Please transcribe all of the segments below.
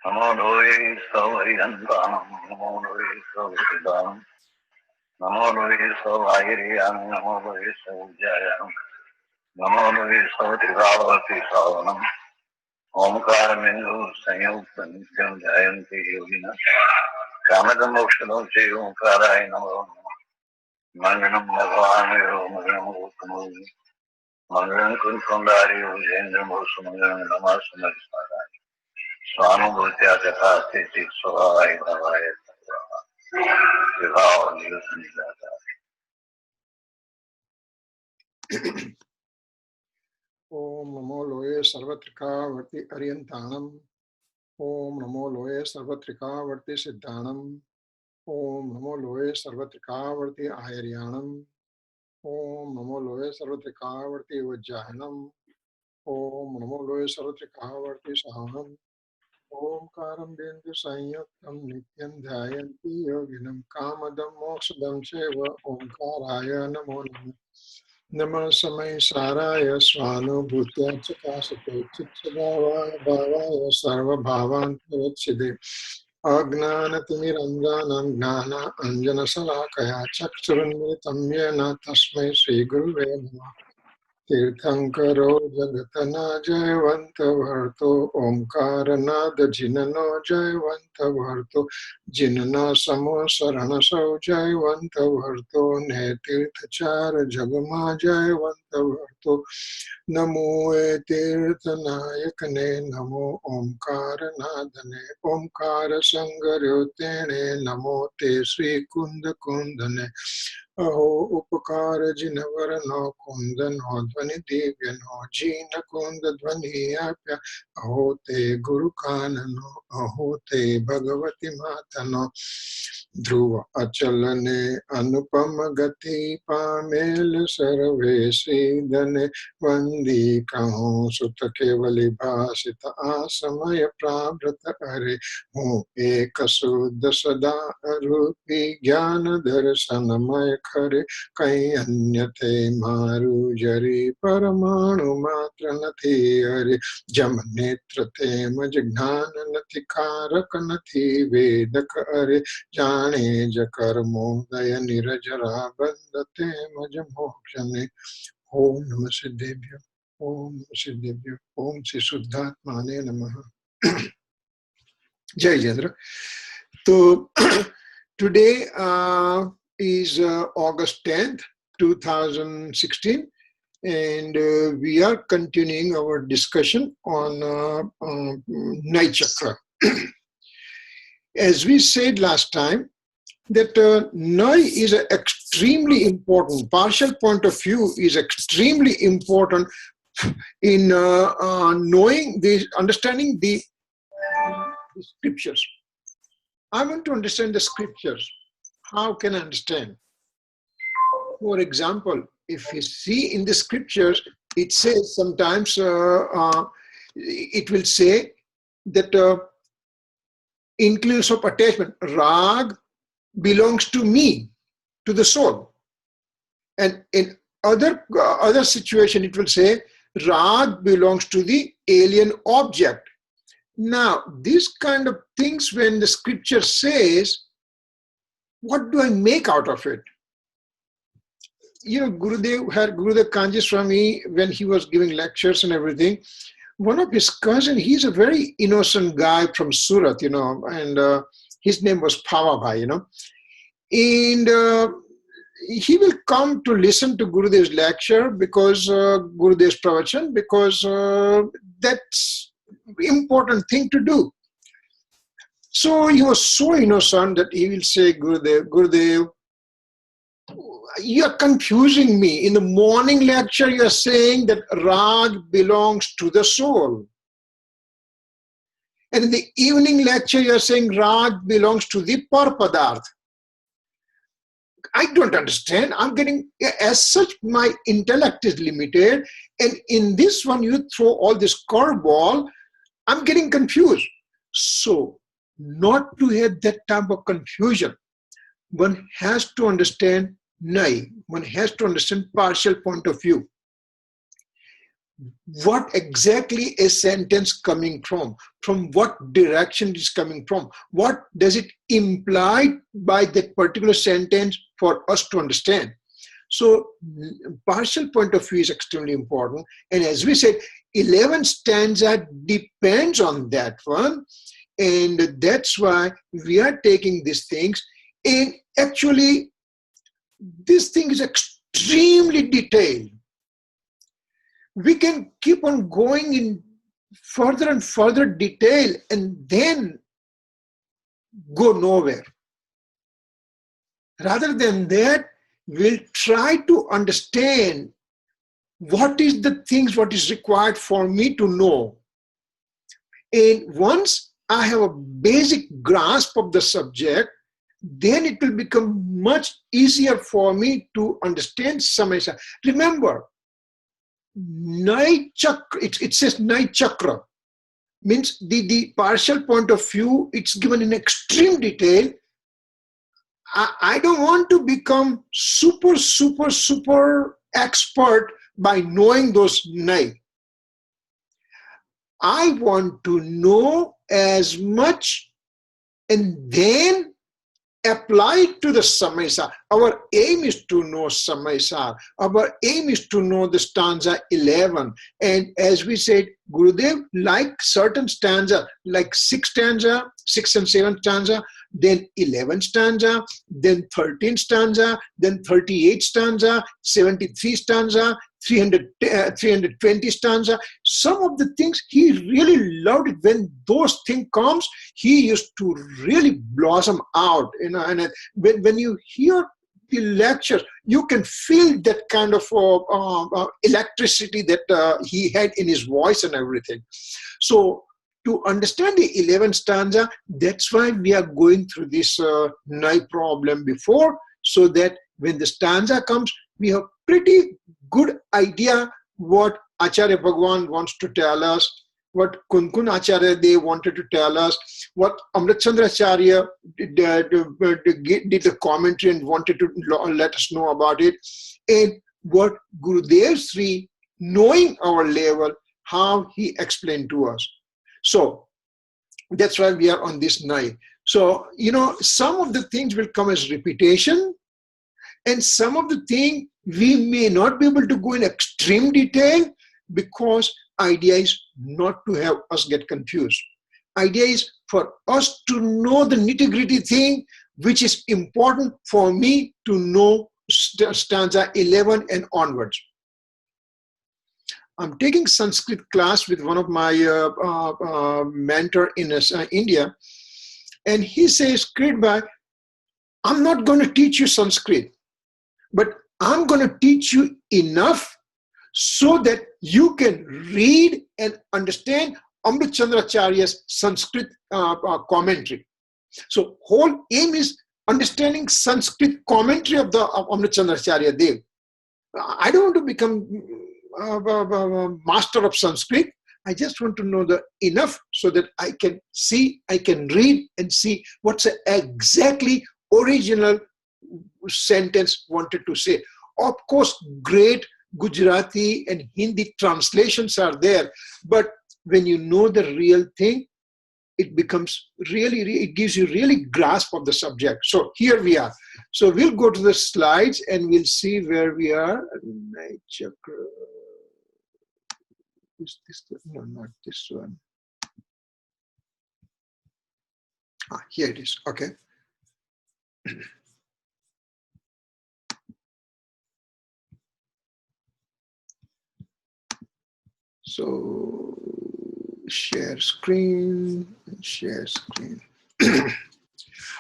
Namo Loe Savariyantam, Namo Loe Savaridanam, Namo Loe Savayiriyam, Namo Loe Savujayam, Namo Loe Savatrivavati Savanam, Omkara Mindu Sanyukta Nityam Jayanti Yogina, Kamadam Mokshadam Jai Omkaraya Namo, Manganam Bhagavanayo, Manganam Uttamudi, Manganam Kunkundari, Ujendram Bhusumangalam Namasamarisadaya. Swanubhutya Jathasti Swadhay Bhavaya Vivaha Nirusanidata. Om Namo Loe Sarvatrika Varti Aryantanam. Om Namo Loe Sarvatrika Varti Siddhanam. Om Namo Loe Sarvatrika Varti Ayaryanam. Om Namo Loe Sarvatrika Varti Vajjahanam. Om Namo Loe Sarvatrika Varti Sahanam. Om Karam Bindu Sanyuktam Nityam Dhyayanti Yoginam Kamadam Mokshadam Seva Om Karaya Namo Namo. Namah Samaysaraya Swanubhutya Chakasate Chitsavaya Bhavaya Sarva Bhavantarachide Agnanatimirandhanam Gnana Anjana Salakaya Chaksurunmritam Yena Tasmai Sri Guruve Namah Tirthankaro Jagatana Jayavanta Bharto Omkara Nada Jinano Jayavanta Bharto Jinana Samo Sarana Sau Jayavanta Bharto Netirthachara Jagama Jayavanta Bharto Namo Tirthanayakane Namo Omkara Nadane Omkara Sangaryotene Namo Te Sri Kunda Kundane Aho Upakara Jinavara no Kunda no Dvani Divya no Jina Kunda Dvani Apya Aho Te Guru Kana no Aho Te Bhagavati Mata no Dhruva Achalane Anupama Gati Pamel Sarve Sidane Vandi Kaho Sutta Kevali Bhasita Asamaya Prabhrata Are Ho Ekasuddha Sada Arupi Jnana Darshanamaya Khare Kai Anyate Maru Jari Paramanu Matra Nati Are Jam Netra Tema Jnana Nati Karaka Nati Vedaka Are Jane Jakarmo Daya Nirajara Bandate Majamokshane Om Namah Siddhebhyo Om Namah Siddhebhyo Om Shri Suddhatmane Namaha. Jai Jendra. So today is August 10th, 2016, and we are continuing our discussion on Naya Chakra. As we said last time, that Naya is extremely important. Partial point of view is extremely important in knowing the understanding the scriptures. I want to understand the scriptures. How can I understand? For example, if you see in the scriptures, it says sometimes it will say that includes of attachment, rag belongs to me, to the soul. And in other situation, it will say rag belongs to the alien object. Now, these kind of things, when the scripture says, what do I make out of it? You know, Gurudev Kanji Swami, when he was giving lectures and everything, one of his cousins, he's a very innocent guy from Surat, you know, and his name was Pava Bhai, you know. And he will come to listen to Gurudev's lecture because Gurudev's pravachan, because that's important thing to do. So he was so innocent that he will say, Gurudev, you are confusing me. In the morning lecture, you are saying that rag belongs to the soul. And in the evening lecture, you are saying rag belongs to the parapadarth. I don't understand. I'm getting, as such, my intellect is limited. And in this one, you throw all this curveball, I'm getting confused. So, not to have that type of confusion, one has to understand Naya. One has to understand partial point of view. what exactly a sentence coming from what direction it is coming from, what does it imply by that particular sentence for us to understand. So partial point of view is extremely important. And as we said, 11 stanza depends on that one. And that's why we are taking these things. And actually, this thing is extremely detailed. We can keep on going in further and further detail and then go nowhere. Rather than that, we'll try to understand what is the things, what is required for me to know. And once I have a basic grasp of the subject, then it will become much easier for me to understand Samaysar. Remember, Naya Chakra, it says Naya Chakra, means the partial point of view, it's given in extreme detail. I don't want to become super expert by knowing those Naya. I want to know as much and then apply it to the Samaysar. Our aim is to know Samaysar. Our aim is to know the stanza 11. And as we said, Gurudev like certain stanza, like 6 and 7 stanza, then 11 stanza, then 13 stanza, then 38 stanza, 73 stanza, 320 stanza. Some of the things he really loved it. When those things comes, he used to really blossom out. And when you hear the lectures, you can feel that kind of electricity that he had in his voice and everything. So to understand the 11th stanza, that's why we are going through this Naya problem before, so that when the stanza comes, we have pretty good idea what Acharya Bhagwan wants to tell us, what Kunkun Acharya they wanted to tell us, what Amrit Chandra Acharya did the commentary and wanted to let us know about it, and what Gurudev Sri, knowing our level, how he explained to us. So that's why we are on this Naya. So, some of the things will come as repetition, and some of the things we may not be able to go in extreme detail, because idea is not to have us get confused. Idea is for us to know the nitty-gritty thing, which is important for me to know stanza 11 and onwards. I'm taking Sanskrit class with one of my mentor in India, and he says, Kirit bhai, I'm not going to teach you Sanskrit, but I'm going to teach you enough so that you can read and understand Amrit Chandra Acharya's Sanskrit commentary. So whole aim is understanding Sanskrit commentary of the Amrit Chandra Acharya Dev. I don't want to become master of Sanskrit. I just want to know the enough so that I can see, I can read and see what's the exactly original sentence wanted to say. Of course, great Gujarati and Hindi translations are there, but when you know the real thing, it becomes really, it gives you really grasp of the subject. So here we are. So we'll go to the slides and we'll see where we are. Is this the, no, not this one. Here it is. Okay. So share screen.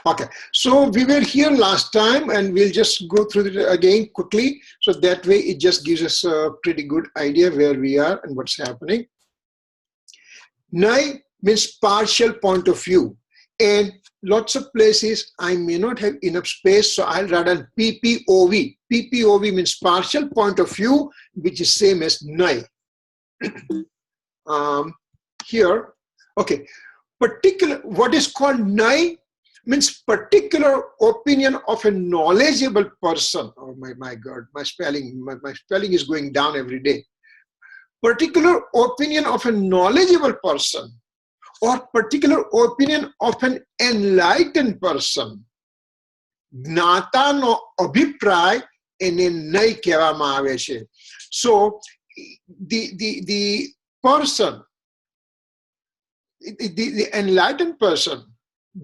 Okay, so we were here last time and we'll just go through it again quickly. So that way it just gives us a pretty good idea where we are and what's happening. Naya means partial point of view. And lots of places I may not have enough space, so I'll write on PPOV. PPOV means partial point of view, which is same as Naya. Here, okay, particular, what is called Naya means particular opinion of a knowledgeable person. Oh my God, my spelling is going down every day. particular opinion of a knowledgeable person or particular opinion of an enlightened person. જ્ઞાતાનો અભિપ્રાય એને નહીં કહેવામાં આવે છે. So the person, the enlightened person,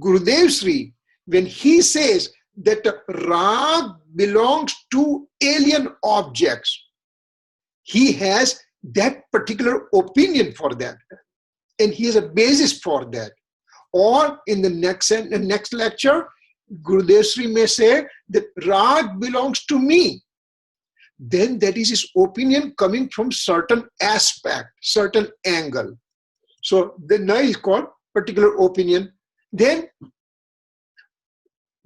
Gurudev Sri, when he says that rag belongs to alien objects, he has that particular opinion for that, and he has a basis for that. Or in the next lecture, Gurudev Sri may say that rag belongs to me. Then that is his opinion coming from certain aspect, certain angle. So the Naya is called particular opinion. Then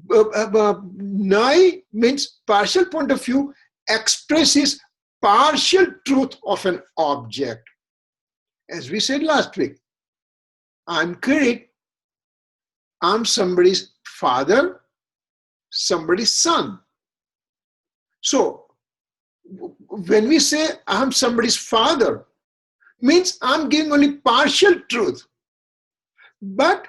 Naya means partial point of view, expresses partial truth of an object. As we said last week, I'm Kirit, I'm somebody's father, somebody's son. So when we say I'm somebody's father, means I'm giving only partial truth. But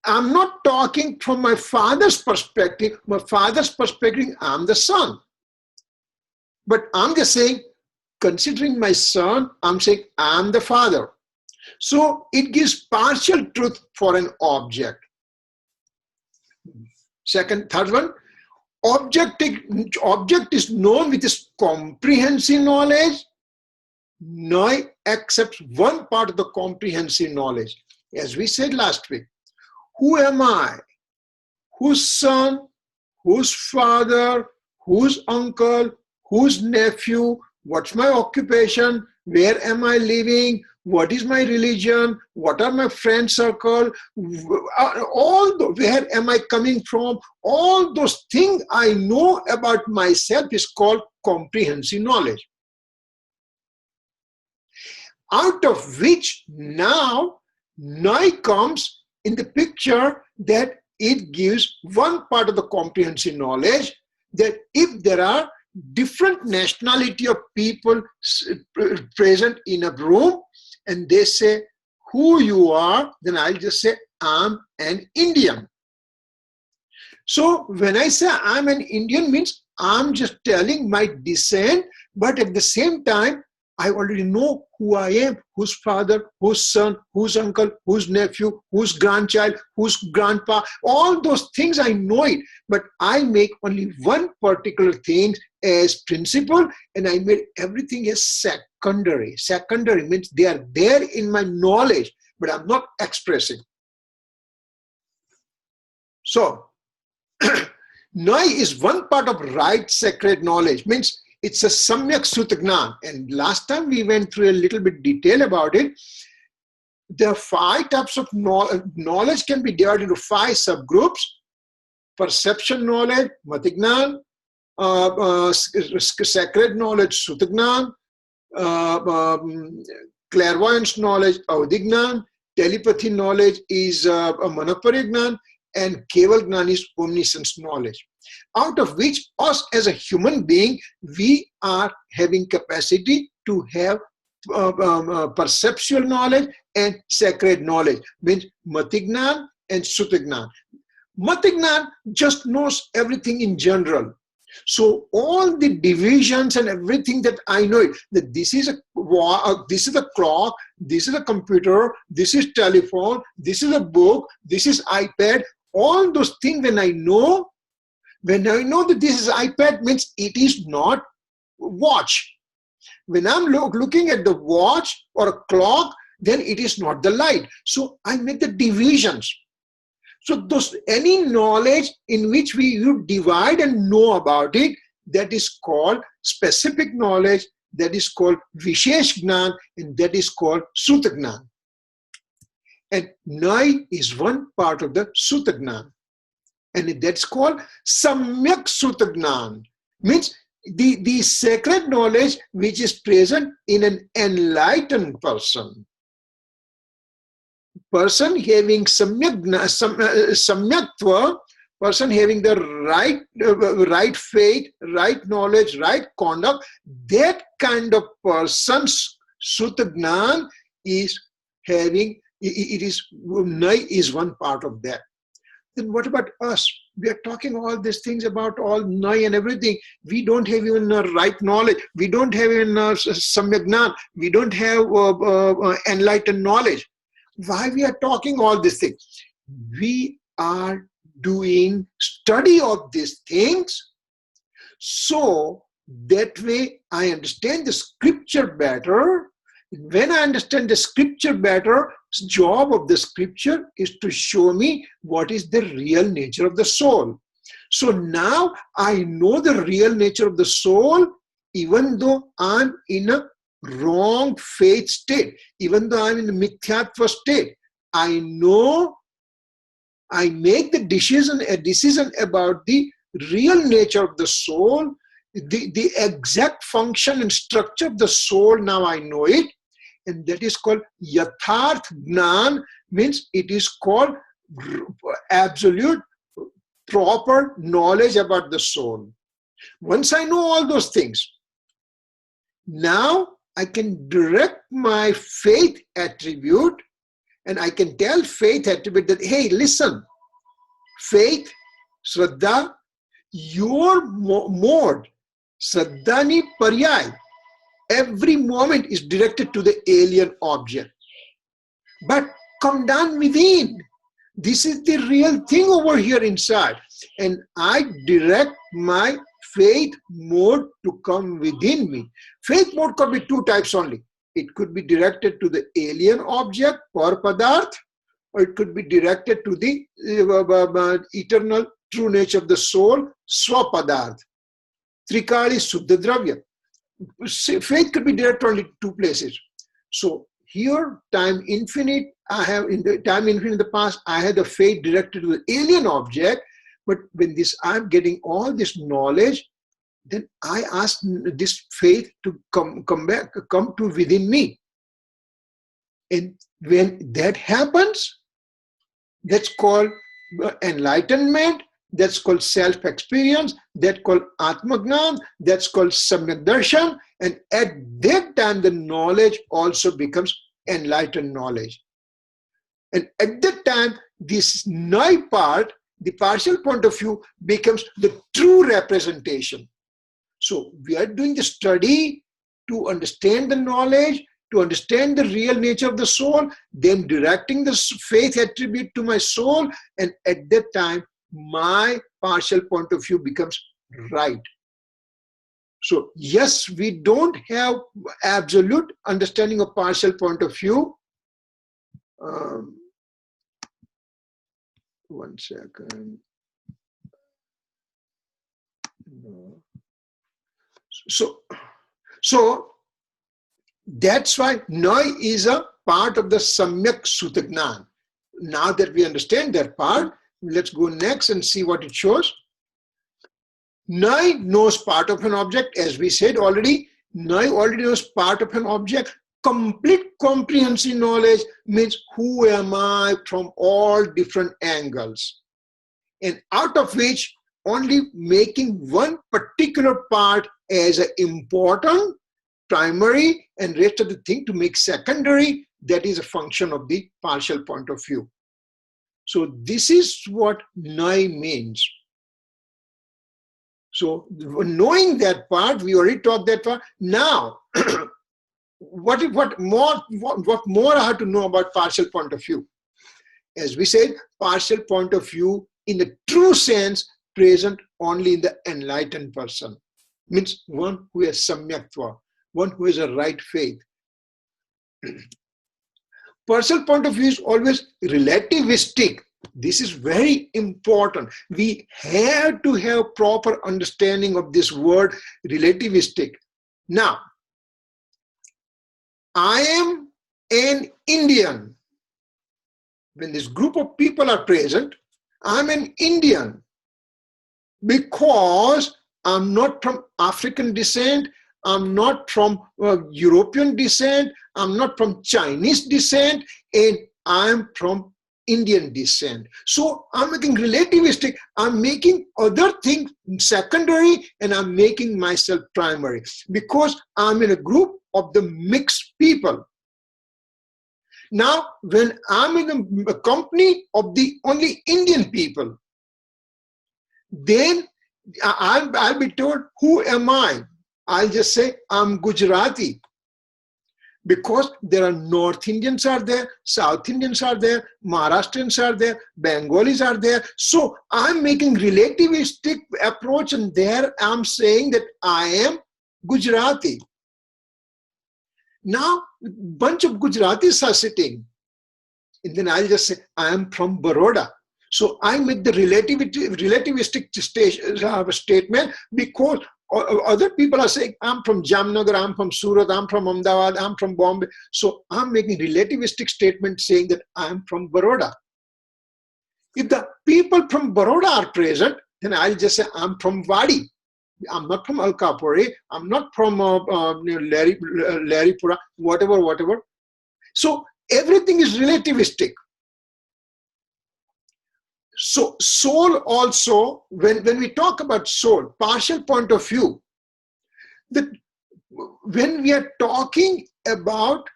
I'm not talking from my father's perspective. My father's perspective, I'm the son. But I'm just saying, considering my son, I'm saying I'm the father. So it gives partial truth for an object. Third one, object is known with this comprehensive knowledge. Naya accepts one part of the comprehensive knowledge. As we said last week, who am I? Whose son? Whose father? Whose uncle? Whose nephew? What's my occupation? Where am I living? What is my religion? What are my friend circle? Where am I coming from? All those things I know about myself is called comprehensive knowledge. Out of which now Naya comes in the picture, that it gives one part of the comprehensive knowledge, that if there are different nationality of people present in a room and they say who you are, then I'll just say I'm an Indian. So when I say I'm an Indian, means I'm just telling my descent, but at the same time I already know who I am, whose father, whose son, whose uncle, whose nephew, whose grandchild, whose grandpa, all those things I know it, but I make only one particular thing as principle, and I made everything as secondary. Secondary means they are there in my knowledge, but I'm not expressing. So Naya is one part of right sacred knowledge, means it's a samyak sutagnan. And last time we went through a little bit detail about it. There are 5 types of knowledge can be divided into 5 subgroups. Perception knowledge, matignan, sacred knowledge, sutagnan, clairvoyance knowledge, audignan, telepathy knowledge is manoparignan, and keval gnan is omniscience knowledge. Out of which us as a human being, we are having capacity to have perceptual knowledge and sacred knowledge, means matignan and sutagnan. Matignan just knows everything in general. So all the divisions and everything that I know, that this is a clock, this is a computer, this is telephone, this is a book, this is iPad, all those things when I know that this is iPad, means it is not watch. When I'm looking at the watch or a clock, then it is not the light. So I make the divisions. So any knowledge in which you divide and know about it, that is called specific knowledge, that is called vishesh gnan, and that is called sutagnan. And Naya is one part of the sutagnan. And that's called samyak sutagnan, means the sacred knowledge which is present in an enlightened person. Person having samyaktva person having the right faith, right knowledge, right conduct, that kind of person's Sutta Gnan is having, it is, Nai is one part of that. Then what about us? We are talking all these things about all Nai and everything. We don't have even right knowledge. We don't have even Samyak Gnan. We don't have enlightened knowledge. Why we are talking all these things? We are doing study of these things, so that way I understand the scripture better. When I understand the scripture better, the job of the scripture is to show me what is the real nature of the soul. So now I know the real nature of the soul, even though I'm in a wrong faith state, even though I'm in a mithyatva state. I know, I make the decision, a decision about the real nature of the soul, the exact function and structure of the soul. Now I know it, and that is called Yatharth Gnan, means it is called absolute proper knowledge about the soul. Once I know all those things, now I can direct my faith attribute, and I can tell faith attribute that, hey, listen, faith, Shraddha, your mode, Shraddhani Paryay, every moment is directed to the alien object. But come down within. This is the real thing over here inside. And I direct my faith mode to come within me. Faith mode could be two types only. It could be directed to the alien object, par padarth, or it could be directed to the eternal true nature of the soul, swapadarth. Trikali Suddha Dravya. Faith could be directed only to two places. So here, time infinite, I have in the time infinite in the past, I had the faith directed to the alien object, but when this I'm getting all this knowledge, then I ask this faith to come to within me. And when that happens, that's called enlightenment, that's called self-experience, that's called Atmagnan, that's called Samyak Darshan, and at that time the knowledge also becomes enlightened knowledge. And at that time, this Nai part, the partial point of view, becomes the true representation. So we are doing the study to understand the knowledge, to understand the real nature of the soul, then directing the faith attribute to my soul, and at that time, my partial point of view becomes right. So yes, we don't have absolute understanding of partial point of view. One second. No. So that's why Nai is a part of the Samyak Sutta Gnan. Now that we understand that part, let's go next and see what it shows. Nai knows part of an object, as we said already. Nai already knows part of an object. Complete comprehensive knowledge means who am I from all different angles, and out of which only making one particular part as an important, primary, and rest of the thing to make secondary. That is a function of the partial point of view. So this is what Nai means. So knowing that part, we already talked that part. Now, what more I have to know about partial point of view? As we said, partial point of view in the true sense present only in the enlightened person. Means one who has samyaktva, one who has a right faith. Partial point of view is always relativistic. This is very important. We have to have proper understanding of this word relativistic. Now, I am an Indian. When this group of people are present, I'm an Indian because I'm not from African descent, I'm not from European descent, I'm not from Chinese descent, and I'm from Indian descent. So I'm making relativistic. I'm making other things secondary and I'm making myself primary because I'm in a group of the mixed people. Now, when I'm in a company of the only Indian people, then I'll be told, who am I? I'll just say, I'm Gujarati. Because there are North Indians are there, South Indians are there, Maharashtrians are there, Bengalis are there. So I'm making relativistic approach and there I'm saying that I am Gujarati. Now, bunch of Gujaratis are sitting. And then I'll just say, I am from Baroda. So I make the relativistic statement because other people are saying, I'm from Jamnagar, I'm from Surat, I'm from Ahmedabad, I'm from Bombay. So I'm making relativistic statement saying that I'm from Baroda. If the people from Baroda are present, then I'll just say, I'm from Wadi. I'm not from Alkapuri. I'm not from Laripura, whatever. So everything is relativistic. So soul also, when we talk about soul, partial point of view, that when we are talking about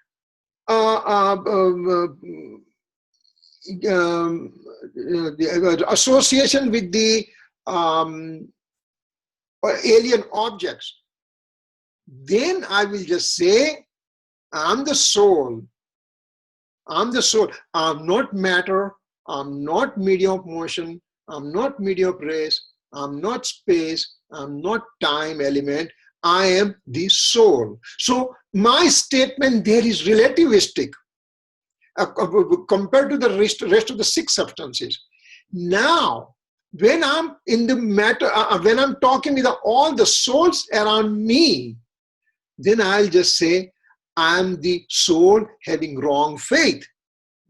the association with the alien objects, then I will just say, I'm the soul. I'm the soul. I'm not matter. I'm not medium of motion. I'm not medium of race. I'm not space. I'm not time element. I am the soul. So my statement there is relativistic compared to the rest of the six substances. Now, when I'm in the matter, when I'm talking with all the souls around me, then I'll just say, I'm the soul having wrong faith.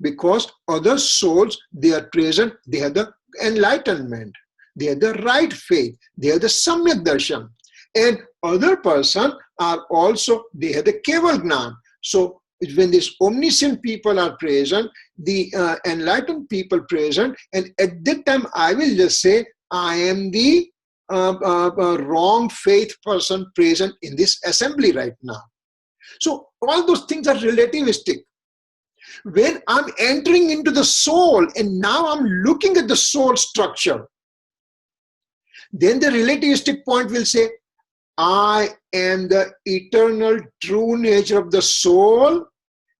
Because other souls, they are present, they have the enlightenment, they have the right faith, they have the samyak darshan. And other person are also, they have the keval gnan. So when these omniscient people are present, the enlightened people present, and at that time I will just say, I am the wrong faith person present in this assembly right now. So all those things are relativistic. When I'm entering into the soul and now I'm looking at the soul structure, then the relativistic point will say, I am the eternal true nature of the soul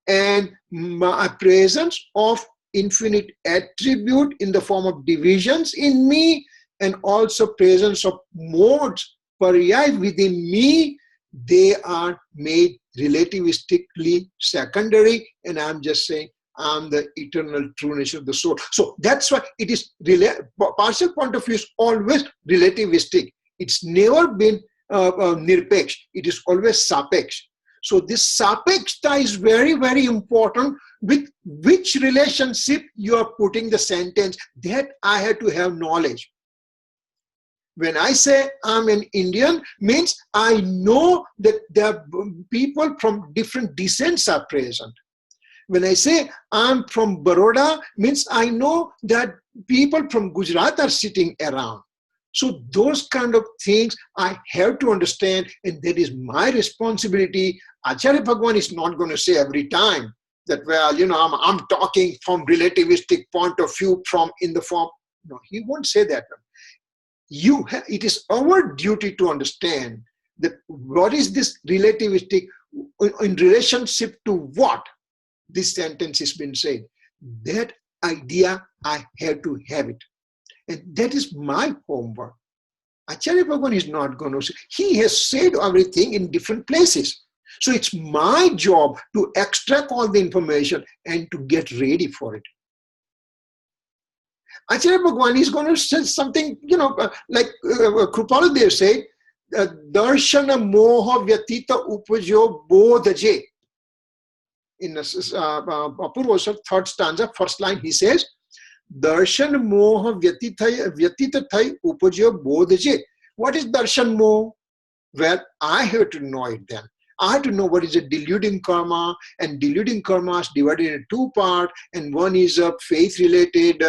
and my presence of infinite attribute in the form of divisions in me and also presence of modes pariyai within me, they are made relativistically secondary, and I'm just saying I'm the eternal true nature of the soul. So that's why it is partial point of view is always relativistic. It's never been nirpeksh. It is always sapeksh. So this sapekshta is very, very important. With which relationship you are putting the sentence, that I have to have knowledge. When I say I'm an Indian, means I know that there are people from different descents are present. When I say I'm from Baroda, means I know that people from Gujarat are sitting around. So those kind of things I have to understand, and that is my responsibility. Acharya Bhagwan is not going to say every time that, well, you know, I'm talking from relativistic point of view from in the form. No, he won't say that. It is our duty to understand that what is this relativistic in relationship to what this sentence has been said. That idea, I have to have it. And that is my homework. Acharya Bhagwan is not going to say. He has said everything in different places. So it's my job to extract all the information and to get ready for it. Acharya Bhagwan is going to say something, you know, like Krupaladev said, Darshana moha vyatita upajo bodhaje. In Apurvasar, third stanza, first line, he says, Darshan moha vyatita thai upajo bodhaje. What is darshan moha? Well, I have to know it then. I have to know what is a deluding karma, and deluding karma is divided into two parts, and one is a faith-related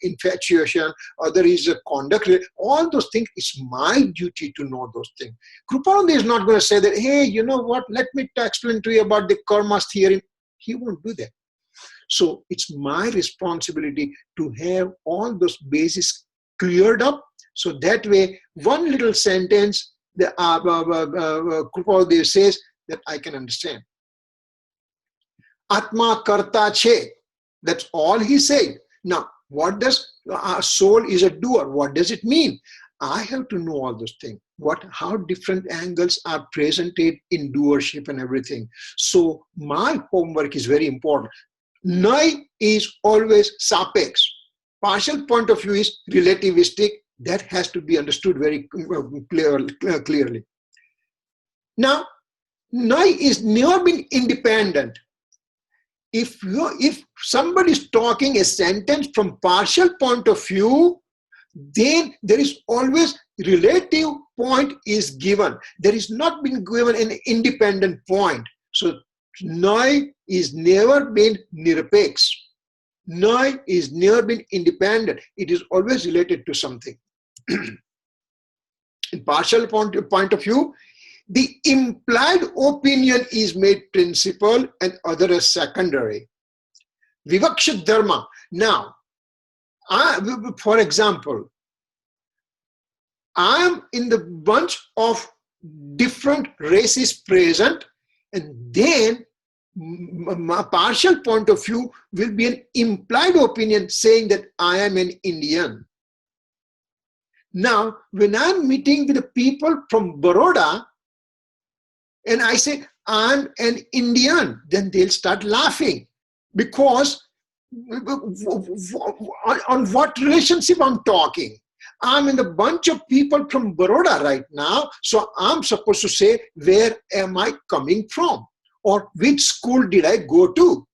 infatuation, other is a conduct. All those things, it's my duty to know those things. Kripananda is not going to say that, hey, you know what, let me explain to you about the karma theory. He won't do that. So it's my responsibility to have all those bases cleared up, so that way one little sentence the Kripadev says that I can understand. Atma karta che, that's all he said. Now, what does soul is a doer? What does it mean? I have to know all those things. How different angles are presented in doership and everything. So my homework is very important. Nai is always sapex. Partial point of view is relativistic. That has to be understood very clearly. Now, Nai is never been independent. If somebody is talking a sentence from partial point of view, then there is always relative point is given. There is not been given an independent point. So Nai is never been nirapex. Nai is never been independent. It is always related to something. In partial point of view, the implied opinion is made principal and other as secondary. Vivaksha dharma. Now, for example, I am in the bunch of different races present, and then my partial point of view will be an implied opinion saying that I am an Indian. Now, when I'm meeting with the people from Baroda and I say I'm an Indian, then they'll start laughing, because on what relationship I'm talking? I'm in a bunch of people from Baroda right now, so I'm supposed to say, where am I coming from? Or which school did I go to?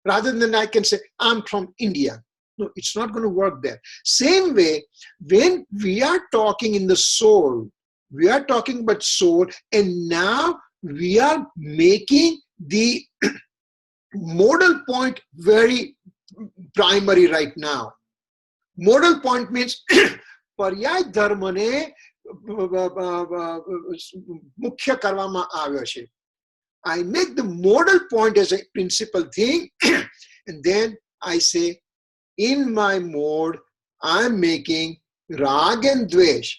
Rather than I can say, I'm from India. No, it's not going to work there. Same way, when we are talking in the soul, we are talking about soul, and now we are making the modal point very primary right now. Modal point means પર્યાય ધર્મને મુખ્ય કરવામાં આવ્યો છે. I make the modal point as a principal thing, and then I say, in my mode, I'm making rag and dvesh.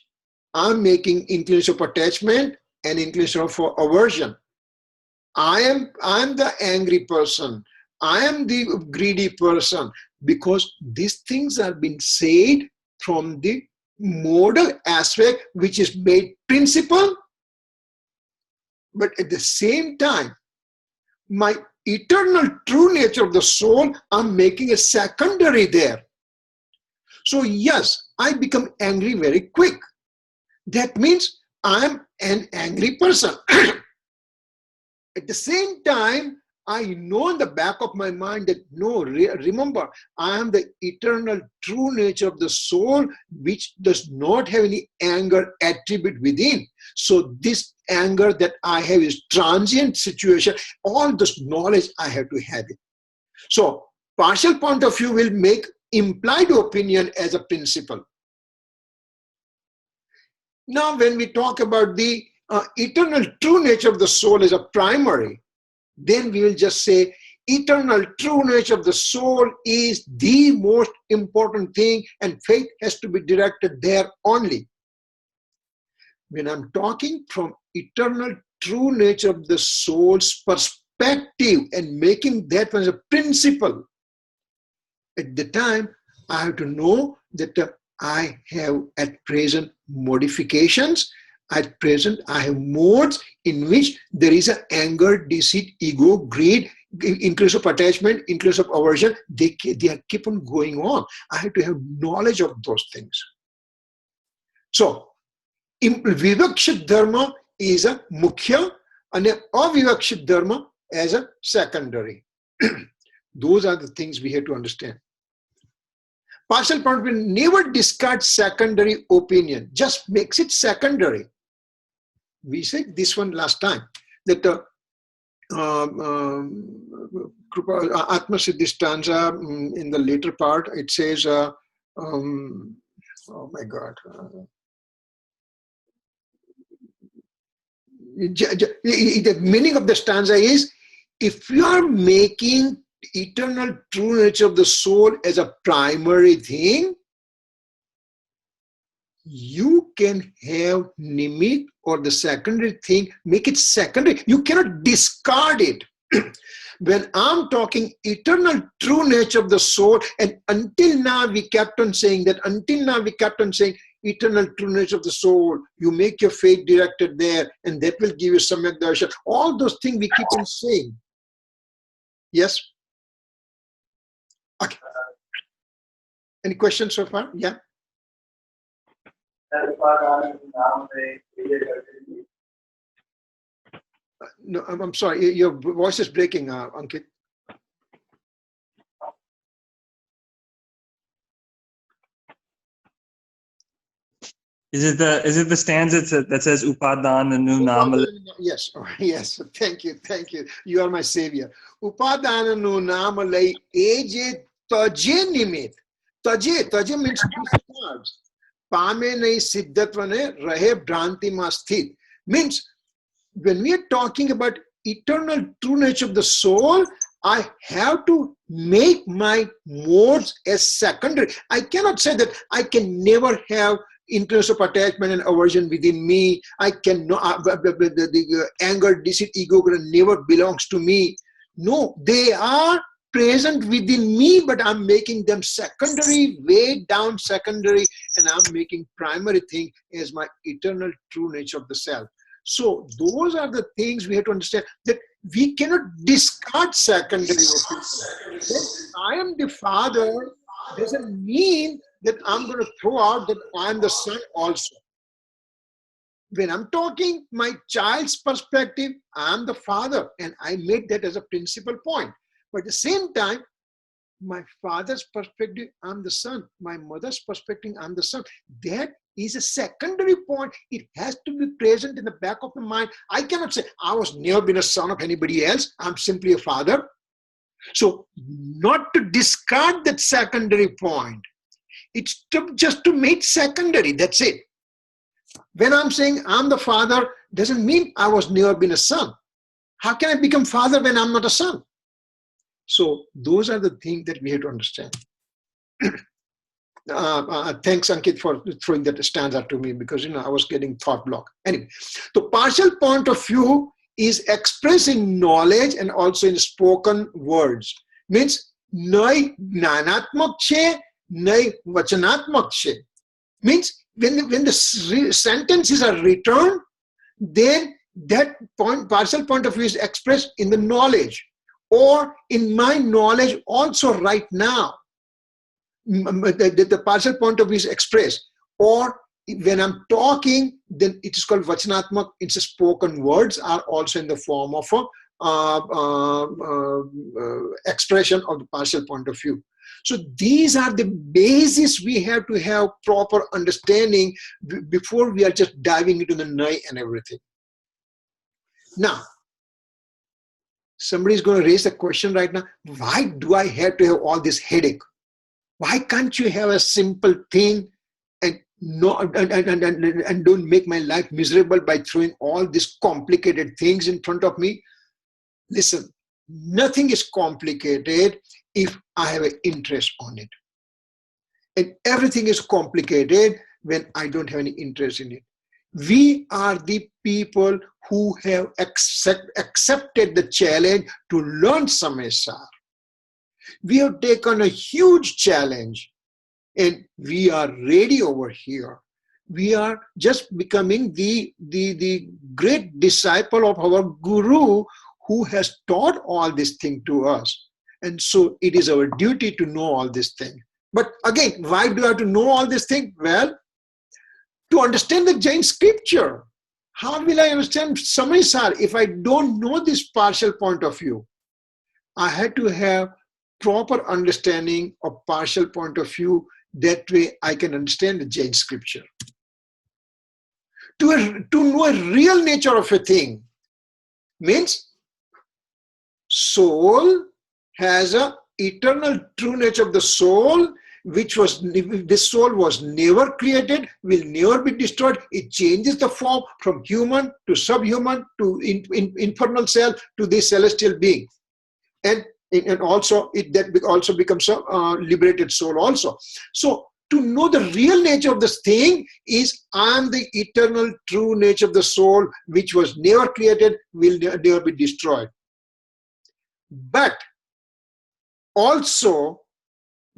I'm making inclination of attachment and inclination of aversion. I am the angry person. I am the greedy person, because these things are being said from the modal aspect, which is made principal. But at the same time, my eternal true nature of the soul, I'm making a secondary there. So yes, I become angry very quick. That means I'm an angry person. At the same time, I know in the back of my mind that no, remember, I am the eternal true nature of the soul, which does not have any anger attribute within. So this anger that I have is transient situation. All this knowledge I have to have it. So partial point of view will make implied opinion as a principle. Now when we talk about the eternal true nature of the soul as a primary, then we will just say eternal true nature of the soul is the most important thing, and faith has to be directed there only. When I'm talking from eternal true nature of the soul's perspective and making that as a principle, at the time I have to know that I have at present modifications. At present, I have modes in which there is an anger, deceit, ego, greed, increase of attachment, increase of aversion. They keep on going on. I have to have knowledge of those things. So, vivakshit dharma is a mukhya and avivakshit dharma as a secondary. Those are the things we have to understand. Partial point will never discard secondary opinion, just makes it secondary. We said this one last time, that Atma Siddhi stanza, in the later part, it says, oh my God. The meaning of the stanza is, if you are making eternal true nature of the soul as a primary thing, you can have nimit or the secondary thing, make it secondary. You cannot discard it. When I'm talking eternal true nature of the soul, and until now we kept on saying that, eternal true nature of the soul, you make your faith directed there, and that will give you samyak darshan. All those things we keep on saying. Yes? Okay. Any questions so far? Yeah? No, I'm sorry, your voice is breaking, Ankit. Is it the stanza that says Upadana Namal? Yes, yes. Thank you. You are my savior. Upadana nu namalai eje taje nimit. Taje means discards. Pame nahi siddhatva ne rahe bhranti ma sthit. Means when we are talking about eternal true nature of the soul, I have to make my modes as secondary. I cannot say that I can never have interest of attachment and aversion within me. I cannot, the anger, deceit, ego never belongs to me. No, they are present within me, but I'm making them secondary, way down secondary, and I'm making primary thing as my eternal true nature of the self. So those are the things we have to understand, that we cannot discard secondary. I am the father doesn't mean that I'm going to throw out that I'm the son also. When I'm talking my child's perspective, I'm the father, and I made that as a principal point. But at the same time, my father's perspective, I'm the son. My mother's perspective, I'm the son. That is a secondary point. It has to be present in the back of the mind. I cannot say, I was never been a son of anybody else. I'm simply a father. So not to discard that secondary point. It's just to make secondary. That's it. When I'm saying I'm the father, doesn't mean I was never been a son. How can I become father when I'm not a son? So those are the things that we have to understand. Thanks, Ankit, for throwing that stanza to me, because I was getting thought block. Anyway, the partial point of view is expressed in knowledge and also in spoken words. Means nai gnanatmak che, nai vachanatmak che. Means when the sentences are written, then that partial point of view is expressed in the knowledge, or in my knowledge also right now. The partial point of view is expressed. Or when I'm talking, then it is called vachanatmak. It's a spoken words are also in the form of expression of the partial point of view. So these are the basis we have to have proper understanding before we are just diving into the Naya and everything. Now, somebody is going to raise the question right now, why do I have to have all this headache? Why can't you have a simple thing and don't make my life miserable by throwing all these complicated things in front of me? Listen, nothing is complicated if I have an interest on it. And everything is complicated when I don't have any interest in it. We are the people who have accepted the challenge to learn Samaysar. We have taken a huge challenge, and we are ready over here. We are just becoming the great disciple of our Guru, who has taught all this thing to us. And so it is our duty to know all this thing. But again, why do I have to know all this thing? Well, to understand the Jain scripture. How will I understand Samaysar if I don't know this partial point of view? I had to have proper understanding of partial point of view. That way I can understand the Jain scripture. to know a real nature of a thing means soul has a eternal true nature of the soul, which was, this soul was never created, will never be destroyed. It changes the form from human to subhuman to infernal self to the celestial being, and also that also becomes a liberated soul also. So to know the real nature of this thing is, I am the eternal true nature of the soul, which was never created, will never be destroyed. But also,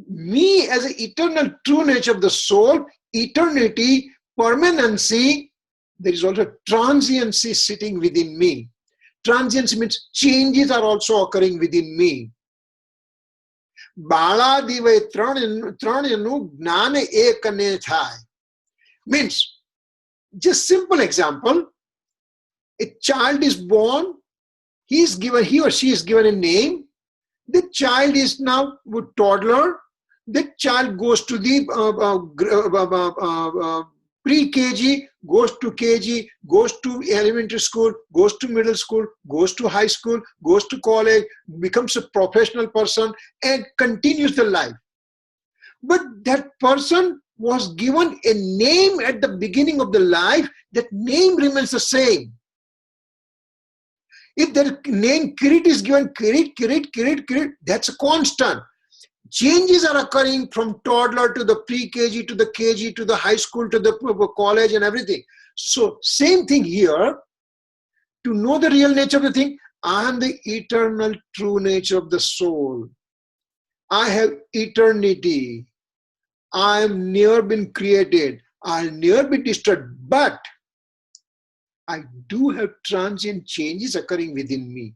me as an eternal true nature of the soul, eternity, permanency, there is also transiency sitting within me. Transiency means changes are also occurring within me. Baladivai tranenu gnana ekane thai. Means, just simple example, a child is born, he or she is given a name, the child is now a toddler, the child goes to the pre-KG, goes to KG, goes to elementary school, goes to middle school, goes to high school, goes to college, becomes a professional person and continues the life. But that person was given a name at the beginning of the life, that name remains the same. If the name Kirit is given, Kirit, that's a constant. Changes are occurring from toddler to the pre-KG to the KG to the high school to the college and everything. So same thing here. To know the real nature of the thing, I am the eternal true nature of the soul. I have eternity. I have never been created. I'll never be destroyed. But I do have transient changes occurring within me.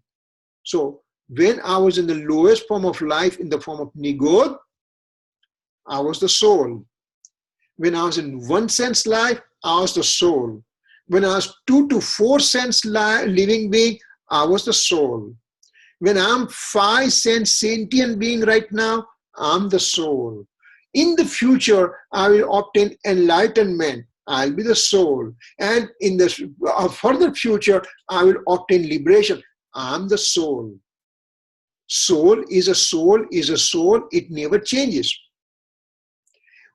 So when I was in the lowest form of life, in the form of Nigod, I was the soul. When I was in 1 sense life, I was the soul. When I was 2 to 4 sense living being, I was the soul. When I'm 5 sense sentient being right now, I'm the soul. In the future, I will obtain enlightenment. I'll be the soul. And in the further future, I will obtain liberation. I'm the soul. Soul is a soul, is a soul. It never changes.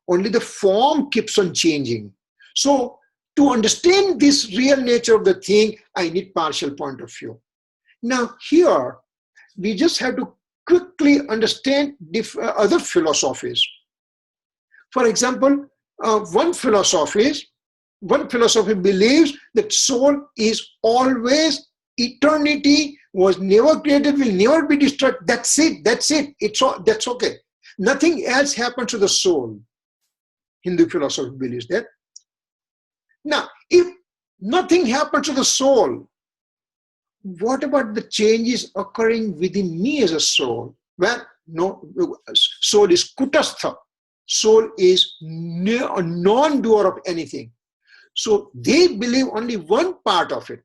Only the form keeps on changing. So to understand this real nature of the thing, I need partial point of view. Now here, we just have to quickly understand other philosophies. For example, one philosophy believes that soul is always eternity, was never created, will never be destroyed. That's it. That's okay. Nothing else happens to the soul. Hindu philosophy believes that. Now, if nothing happens to the soul, what about the changes occurring within me as a soul? Well, no, soul is kutastha. Soul is a non-doer of anything. So they believe only one part of it.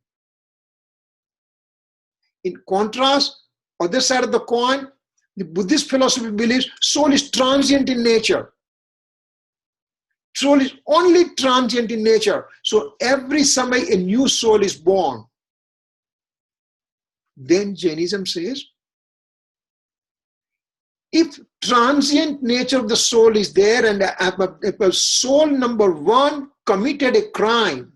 In contrast, other side of the coin, the Buddhist philosophy believes soul is transient in nature. Soul is only transient in nature. So every samay a new soul is born. Then Jainism says, if transient nature of the soul is there and if a soul number 1 committed a crime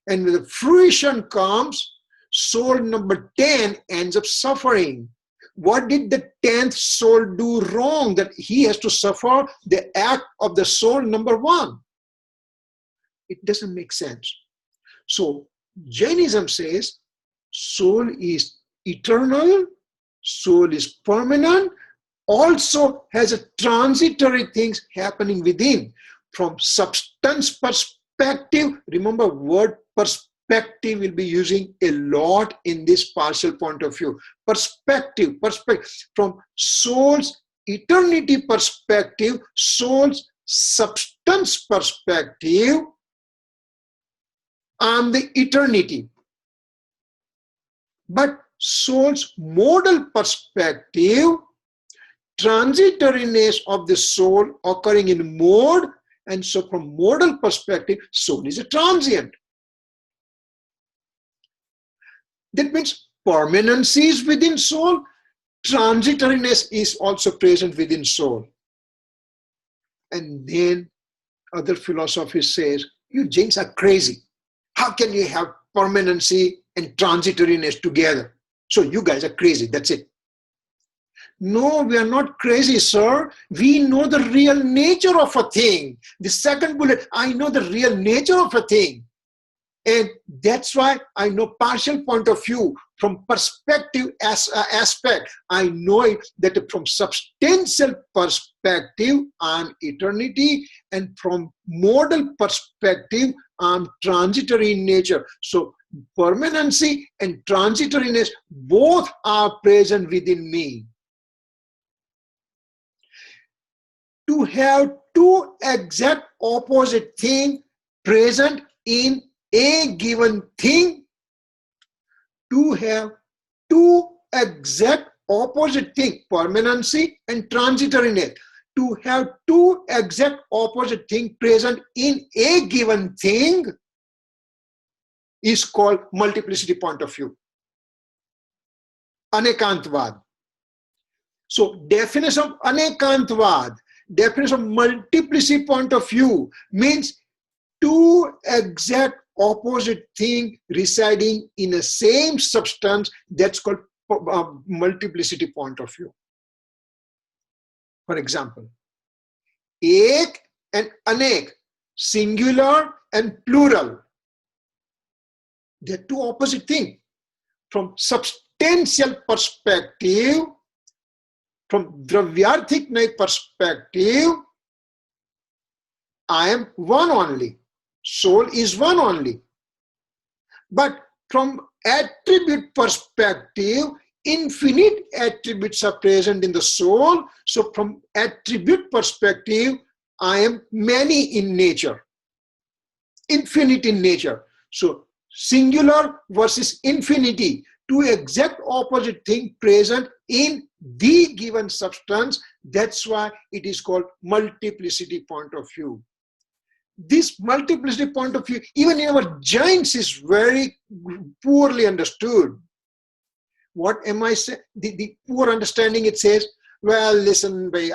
and when the fruition comes, soul number 10 ends up suffering. What did the 10th soul do wrong that he has to suffer the act of the soul number 1? It doesn't make sense. So Jainism says soul is eternal, soul is permanent, also has a transitory things happening within. From substance perspective, remember word perspective will be using a lot in this partial point of view. Perspective. From soul's eternity perspective, soul's substance perspective, I'm the eternity. But soul's modal perspective, transitoriness of the soul occurring in mode, and so from modal perspective, soul is a transient. That means permanency is within soul, transitoriness is also present within soul. And then other philosophies says, you Jains are crazy. How can you have permanency and transitoriness together? So you guys are crazy, that's it. No, we are not crazy, sir. We know the real nature of a thing. The second bullet, I know the real nature of a thing. And that's why I know partial point of view. From perspective aspect, I know it that from substantial perspective, I'm eternity, and from modal perspective, I'm transitory in nature. So permanency and transitoriness both are present within me. To have two exact opposite things present in a given thing, to have two exact opposite things, permanency and transitoriness, to have two exact opposite things present in a given thing is called multiplicity point of view. Anekantvad. So definition of anekantvad, definition of multiplicity point of view means two exact opposite things residing in a same substance. That's called multiplicity point of view. For example, ek and anek, singular and plural, they're two opposite things. From substantial perspective, from dravyarthik perspective, I am one only. Soul is one only. But from attribute perspective, infinite attributes are present in the soul. So from attribute perspective, I am many in nature, infinite in nature. So singular versus infinity, two exact opposite things present in the given substance. That's why it is called multiplicity point of view. This multiplicity point of view, even in our Jains, is very poorly understood. What am I saying? The poor understanding, it says, well, listen, I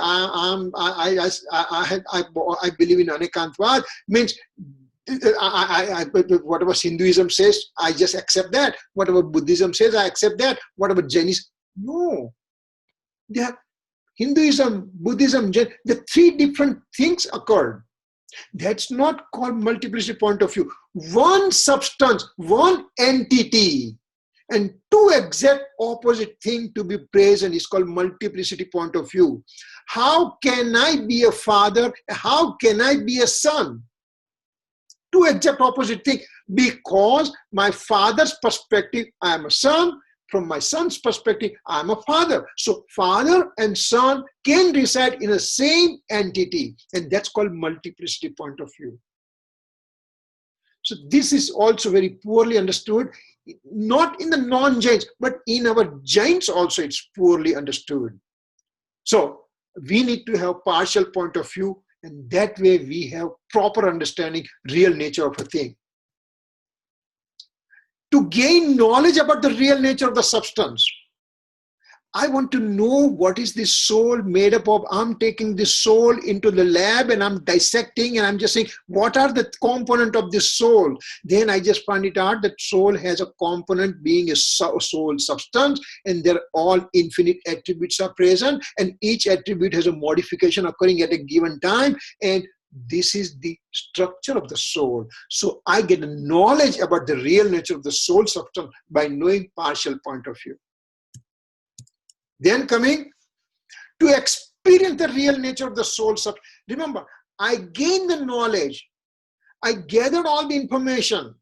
believe in Anekantvad, means whatever Hinduism says, I just accept that. Whatever Buddhism says, I accept that. Whatever Jainism, no. They have Hinduism, Buddhism, Jain, the three different things occurred. That's not called multiplicity point of view. One substance, one entity, and two exact opposite things to be present is called multiplicity point of view. How can I be a father? How can I be a son? Two exact opposite things. Because my father's perspective, I am a son. From my son's perspective, I am a father. So father and son can reside in the same entity, and that's called multiplicity point of view. So this is also very poorly understood, not in the non-Jains, but in our Jains also it's poorly understood. So we need to have partial point of view, and that way we have proper understanding real nature of a thing. To gain knowledge about the real nature of the substance, I want to know what is this soul made up of. I'm taking this soul into the lab and I'm dissecting and I'm just saying, what are the component of this soul? Then I just find it out that soul has a component being a soul substance, and they're all infinite attributes are present, and each attribute has a modification occurring at a given time, and this is the structure of the soul. So I get knowledge about the real nature of the soul substance by knowing partial point of view. Then coming to experience the real nature of the soul substance. Remember, I gained the knowledge. I gathered all the information.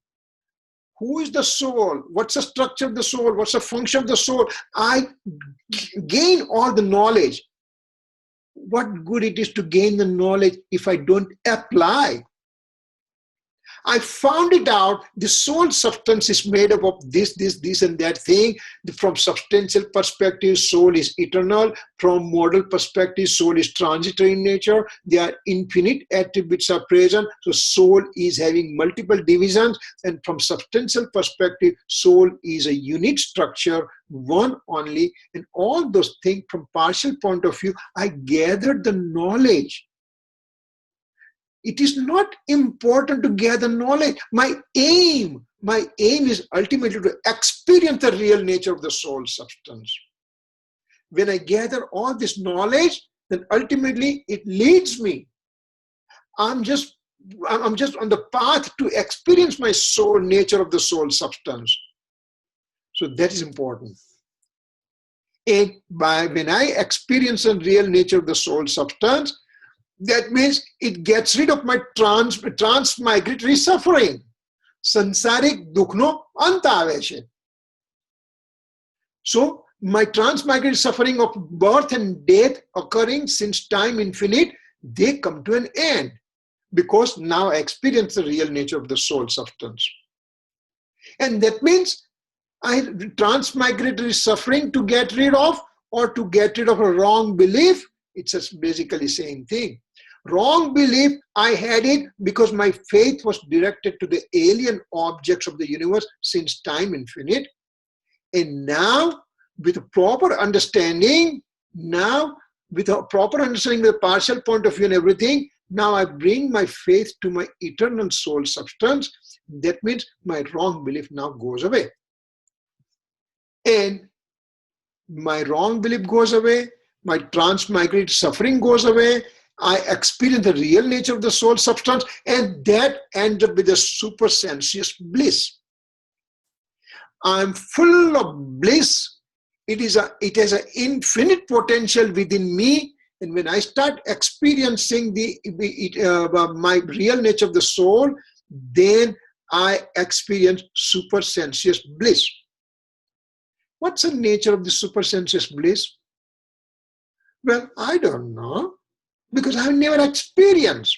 Who is the soul? What's the structure of the soul? What's the function of the soul? I gain all the knowledge. What good it is to gain the knowledge if I don't apply? I found it out. The soul substance is made up of this, and that thing. From substantial perspective, soul is eternal. From modal perspective, soul is transitory in nature. There are infinite attributes are present. So soul is having multiple divisions. And from substantial perspective, soul is a unit structure, one only. And all those things from partial point of view, I gathered the knowledge. It is not important to gather knowledge. My aim is ultimately to experience the real nature of the soul substance. When I gather all this knowledge, then ultimately it leads me. I'm just on the path to experience my soul nature of the soul substance. So that is important. And when I experience the real nature of the soul substance, that means it gets rid of my transmigratory suffering. Sansarik dukhno ant aave છે. So my transmigratory suffering of birth and death occurring since time infinite, they come to an end. Because now I experience the real nature of the soul substance. And that means I transmigratory suffering to get rid of, or to get rid of a wrong belief. It's just basically same thing. Wrong belief, I had it because my faith was directed to the alien objects of the universe since time infinite. And now, with a proper understanding, of the partial point of view and everything, now I bring my faith to my eternal soul substance. That means my wrong belief now goes away. And my wrong belief goes away, my transmigratory suffering goes away, I experience the real nature of the soul substance, and that ends up with a supersensuous bliss. I'm full of bliss. It has an infinite potential within me, and when I start experiencing my real nature of the soul, then I experience supersensuous bliss. What's the nature of the supersensuous bliss? Well, I don't know, because I've never experienced.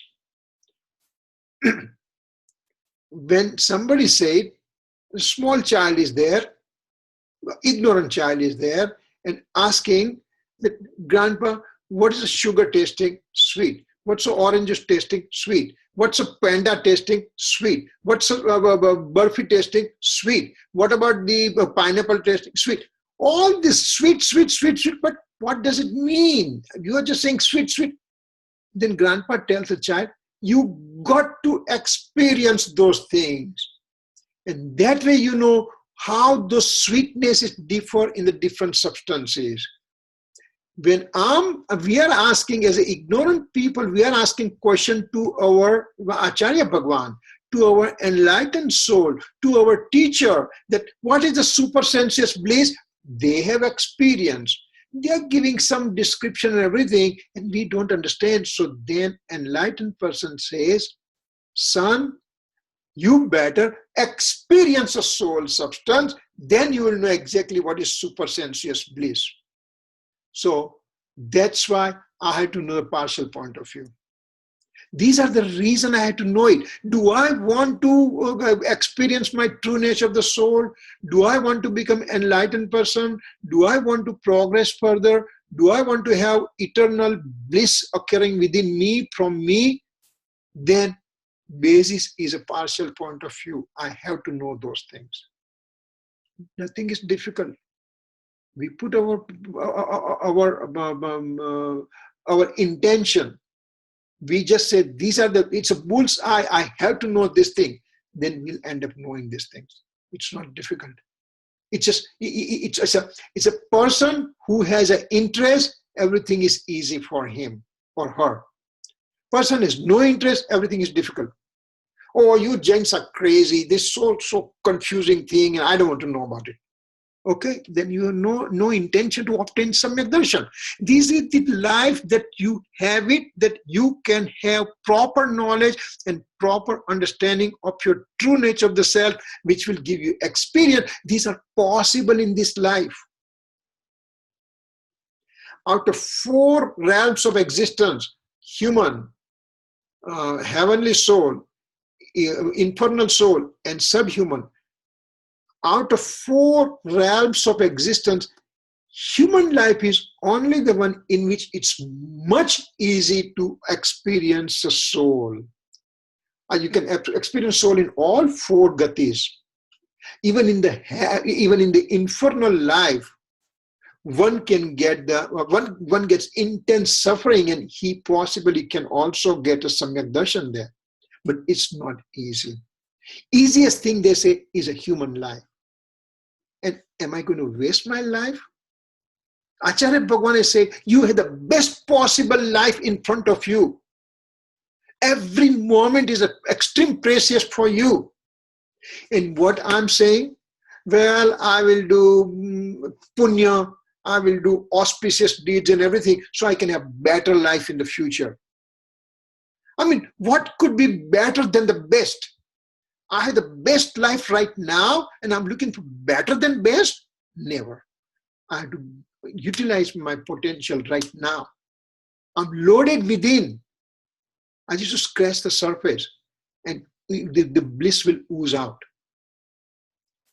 When somebody said, a small child is there, ignorant child is there, and asking that, Grandpa, what is the sugar tasting? Sweet. What's the oranges tasting? Sweet. What's a panda tasting? Sweet. What's a burfi tasting? Sweet. What about the pineapple tasting? Sweet. All this sweet, but what does it mean? You are just saying sweet. Then Grandpa tells the child, you got to experience those things. And that way you know how those sweetnesses differ in the different substances. When we are asking, as ignorant people, we are asking question to our Acharya Bhagwan, to our enlightened soul, to our teacher, that what is the supersensuous bliss they have experienced. They are giving some description and everything, and we don't understand. So then enlightened person says, son, you better experience a soul substance, then you will know exactly what is supersensuous bliss. So that's why I had to know the partial point of view. These are the reason I had to know it. Do I want to experience my true nature of the soul? Do I want to become an enlightened person? Do I want to progress further? Do I want to have eternal bliss occurring within me, from me? Then basis is a partial point of view. I have to know those things. Nothing is difficult. We put our intention. We just say it's a bullseye. I have to know this thing. Then we'll end up knowing these things. It's not difficult. It's a person who has an interest. Everything is easy for him or her. Person has no interest. Everything is difficult. Oh, you Jains are crazy. This so confusing thing, and I don't want to know about it. Okay, then you have no intention to obtain Samyak Darshan. This is the life that you have it, that you can have proper knowledge and proper understanding of your true nature of the self, which will give you experience. These are possible in this life. Out of 4 realms of existence, human, heavenly soul, infernal soul, and subhuman. Out of 4 realms of existence, human life is only the one in which it's much easy to experience a soul. You can experience soul in all 4 gatis. Even in the infernal life, one can get one gets intense suffering, and he possibly can also get a samyak darshan there. But it's not easy. Easiest thing they say is a human life. And am I going to waste my life? Acharya Bhagwan is saying, you have the best possible life in front of you. Every moment is extreme precious for you. And what I'm saying, well, I will do punya, I will do auspicious deeds and everything, so I can have better life in the future. I mean, what could be better than the best? I have the best life right now, and I'm looking for better than best? Never. I have to utilize my potential right now. I'm loaded within. I just scratch the surface, and the bliss will ooze out.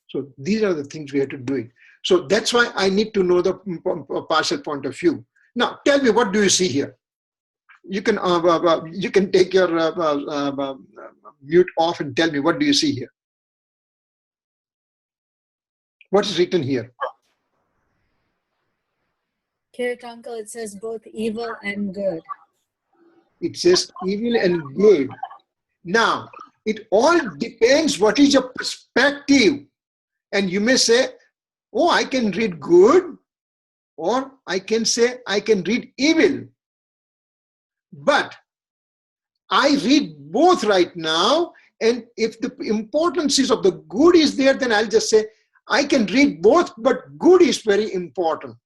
So these are the things we have to do it. So that's why I need to know the partial point of view. Now, tell me, what do you see here? You can take your mute off and tell me, what do you see here? What is written here? Kirit uncle, it says both evil and good. It says evil and good. Now, it all depends what is your perspective. And you may say, oh, I can read good, or I can say I can read evil. But I read both right now, and if the importance is of the good is there, then I'll just say I can read both, but good is very important.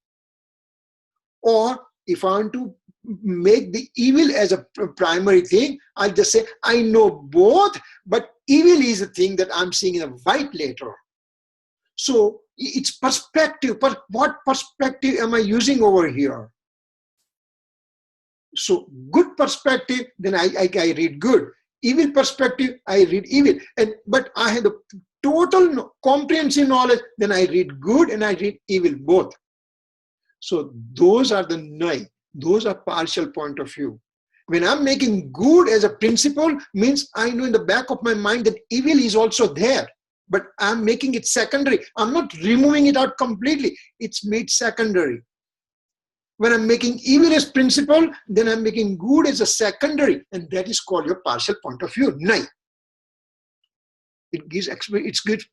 Or if I want to make the evil as a primary thing, I'll just say I know both, but evil is the thing that I'm seeing in a white later. So it's perspective. But what perspective am I using over here? So good perspective, then I read good. Evil perspective, I read evil. But I have the total comprehensive knowledge, then I read good and I read evil both. So those are the Naya. Those are partial point of view. When I'm making good as a principle, means I know in the back of my mind that evil is also there. But I'm making it secondary. I'm not removing it out completely. It's made secondary. When I'm making evil as principle, then I'm making good as a secondary. And that is called your partial point of view, Naya. It gives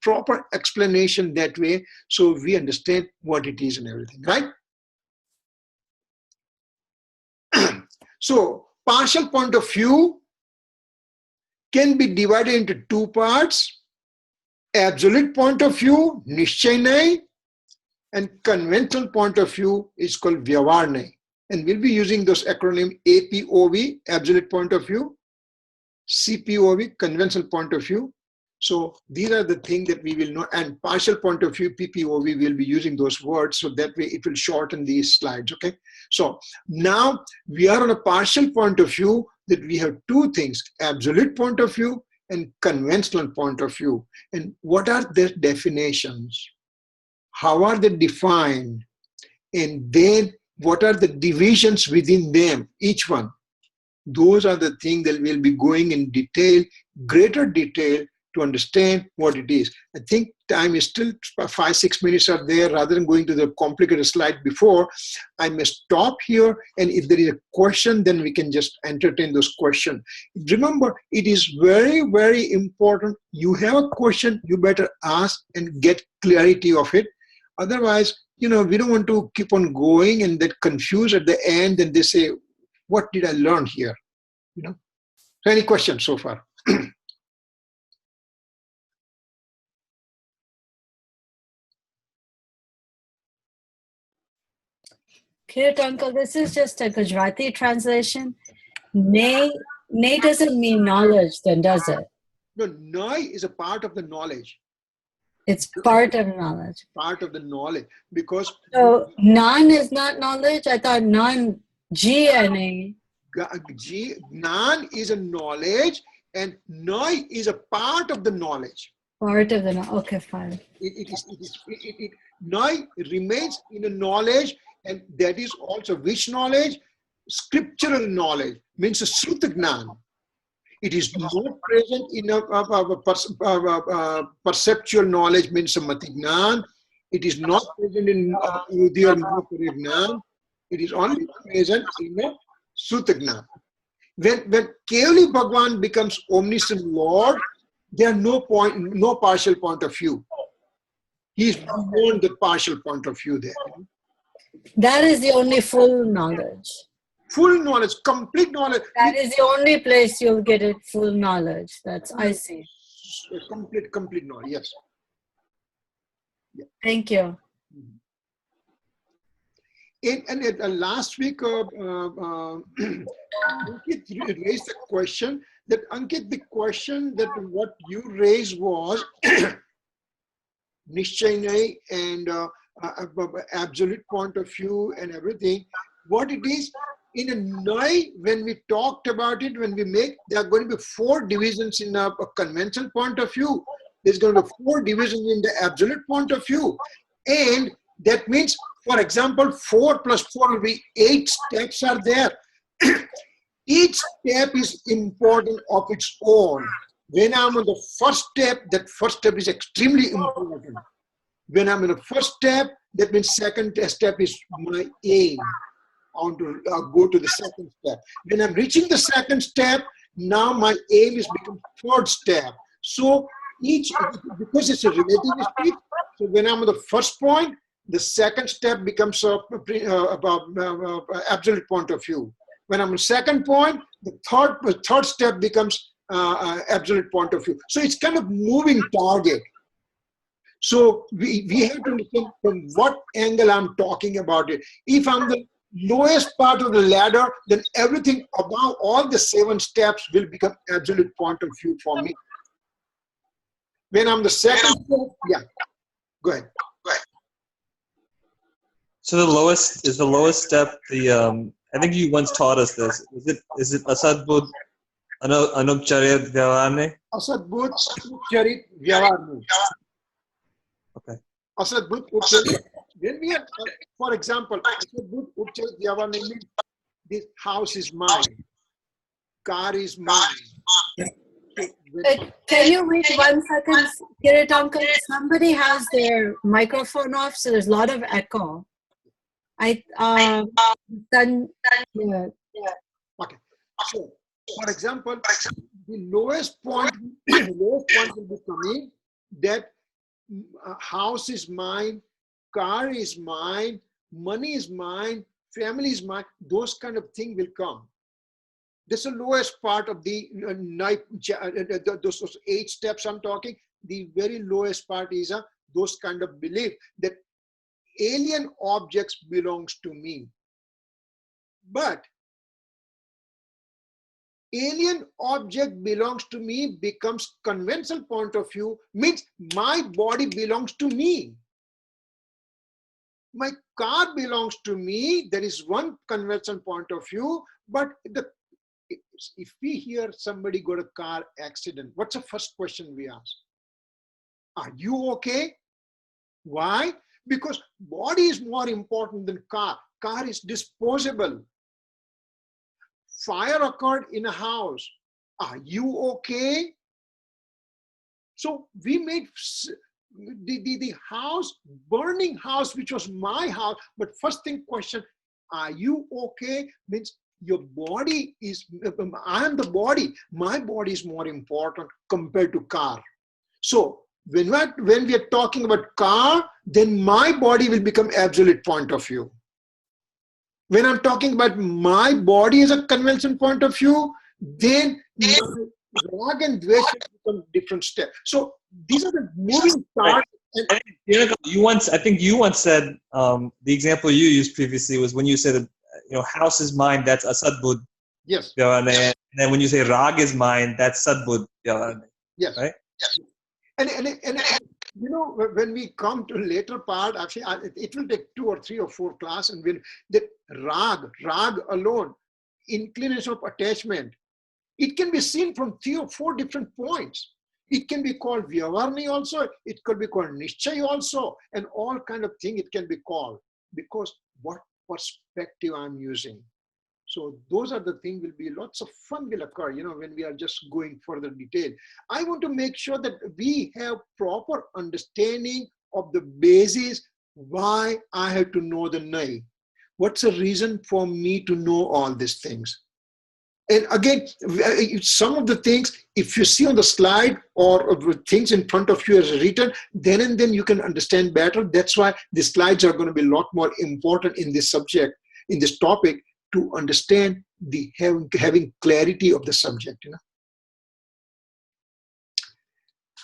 proper explanation that way, so we understand what it is and everything, right? So, partial point of view can be divided into 2 parts. Absolute point of view, Nishchay, and conventional point of view is called Vyavar. And we'll be using those acronym APOV, absolute point of view, CPOV, conventional point of view. So these are the things that we will know, and partial point of view, PPOV, will be using those words, so that way it will shorten these slides, okay? So now we are on a partial point of view that we have 2 things, absolute point of view and conventional point of view. And what are their definitions? How are they defined? And then what are the divisions within them, each one? Those are the things that we'll be going in detail, greater detail, to understand what it is. I think time is still 5-6 minutes are there. Rather than going to the complicated slide before, I may stop here, and if there is a question, then we can just entertain those questions. Remember, it is very, very important. You have a question, you better ask and get clarity of it. Otherwise, we don't want to keep on going and get confused at the end, and they say, what did I learn here? So any questions so far? Kirit uncle, this is just a Gujarati translation. Nay doesn't mean knowledge, then does it? No, Naya is a part of the knowledge. It's part of knowledge. Part of the knowledge, because So Nan is not knowledge? I thought Nan, G-N-A. Gnan is a knowledge, and Naya is a part of the knowledge. Part of the, okay, fine. Naya remains in a knowledge, and that is also which knowledge? Scriptural knowledge, means a Sruta. It is not present in a perceptual knowledge, means a Matignan. It is not present in Udhi or Mahaparignan. It is only present in a Sutagnan. When Kevali Bhagwan becomes omniscient Lord, there are no partial point of view. He is beyond the partial point of view there. That is the only full knowledge. Full knowledge, complete knowledge. That is the only place you'll get it, full knowledge. That's, I see. Complete knowledge, yes. Yeah. Thank you. And last week, Ankit raised the question that, Ankit, the question that what you raised was Nishchay and absolute point of view and everything. What it is, in a Naya, when we talked about it, when we make, there are going to be 4 divisions in a conventional point of view. There's going to be 4 divisions in the absolute point of view. And that means, for example, 4 plus 4 will be 8 steps are there. Each step is important of its own. When I'm on the first step, that first step is extremely important. When I'm in the first step, that means second step is my aim. I want to go to the second step. When I'm reaching the second step, now my aim is become third step. So each, because it's a relativistic, so when I'm on the first point, the second step becomes absolute point of view. When I'm on second point, the third step becomes absolute point of view. So it's kind of moving target. So we have to understand from what angle I'm talking about it. If I'm the lowest part of the ladder, then everything above all the 7 steps will become absolute point of view for me. When I'm the second step, yeah, go ahead. So the lowest step. The I think you once taught us this. Is it Asadbud Anupcharit Vyavharne? Asadbud Upcharit Vyavharne. Okay. Asadbud Upcharit. When we are, for example, Asadbud Upcharit Vyavharne means this house is mine, car is mine. Can you wait 1 second, Kirit uncle? Somebody has their microphone off, so there's a lot of echo. Okay. So, for example, the lowest point will be coming that house is mine, car is mine, money is mine, family is mine. Those kind of things will come. This is the lowest part of the those 8 steps I'm talking. The very lowest part is those kind of belief that alien objects belongs to me. But alien object belongs to me becomes conventional point of view, means my body belongs to me. My car belongs to me. There is one conventional point of view, but if we hear somebody got a car accident, what's the first question we ask? Are you okay? Why? Because body is more important than car. Car is disposable. Fire occurred in a house. Are you okay? So we made the house, burning house, which was my house, but first thing question, are you okay? Means your body is, I am the body. My body is more important compared to car. So when we are talking about car, then my body will become absolute point of view. When I'm talking about my body as a conventional point of view, then rag and dvesha become different steps. So these are the moving parts. I think you once said the example you used previously was when you said that house is mine, that's asadbud. Yes. And then when you say rag is mine, that's sadbud. Yes. Right. Yes. And when we come to later part, actually, it will take 2 or 3 or 4 classes, and when that rag alone, inclination of attachment, It can be seen from 3 or 4 different points. It can be called Vyavarni also. It could be called Nishchay also, and all kind of thing it can be called, because what perspective I'm using. So those are the things. Will be lots of fun will occur, when we are just going further detail. I want to make sure that we have proper understanding of the basis why I have to know the Nai. What's the reason for me to know all these things? And again, some of the things, if you see on the slide or things in front of you as written, then and then you can understand better. That's why the slides are going to be a lot more important in this subject, in this topic, to understand the having clarity of the subject.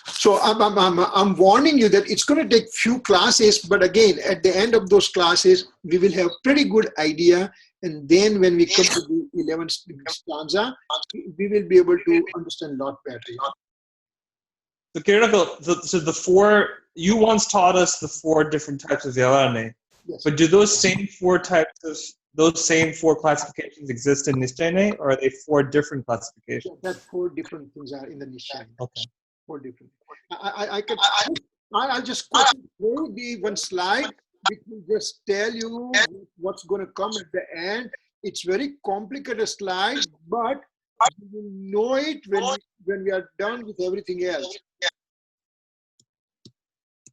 So I'm warning you that it's going to take few classes, but again, at the end of those classes, we will have pretty good idea. And then when we come to the 11th stanza, we will be able to understand a lot better. So, Kirit, so the 4, you once taught us the 4 different types of Vyavarne. Yes. But do those same 4 classifications exist in Nishchayane, or are they 4 different classifications? That 4 different things are in the Nishchayane. Okay. 4 different. I'll just go through the one slide, which will just tell you what's going to come at the end. It's very complicated slide, but you will know it when we are done with everything else.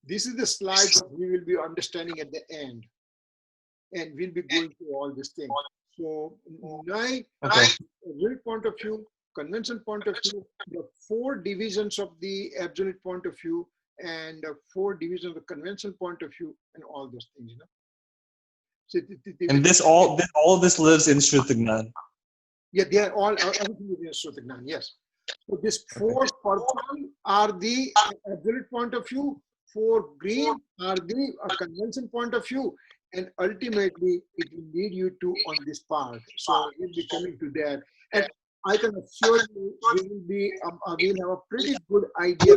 This is the slide that we will be understanding at the end, and we'll be going through all these things. So, Nai, real point of view, convention point of view, the 4 divisions of the absolute point of view, and 4 divisions of the conventional point of view, and all those things. So and all of this lives in Shrutignan. Yeah, they are all everything is in Shrutignan. Yes. So these 4 purple are the absolute point of view. 4 green are the convention point of view, and ultimately it will lead you to on this part. So we'll be coming to that, and I can assure you we'll have a pretty good idea.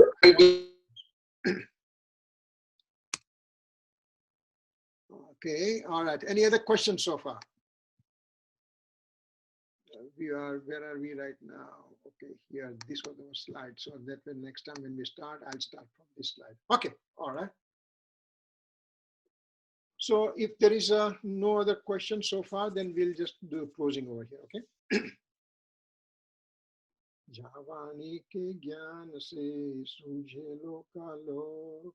Okay, all right. Any other questions so far? Where are we right now? Okay, here, this was the slide. So that way next time when we start, I'll start from this slide. Okay, all right. So if there is no other question so far, then we'll just do closing over here, okay? Javani ke gyan se sujhe lokalo,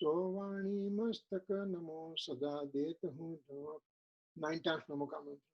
sovani mastaka namo sada deta hu jawab. 9 times namo ka mantra.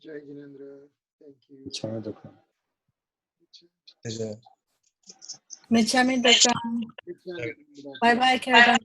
Jai Jinendra, thank you. Michami Dukkan. Bye bye, Kirit.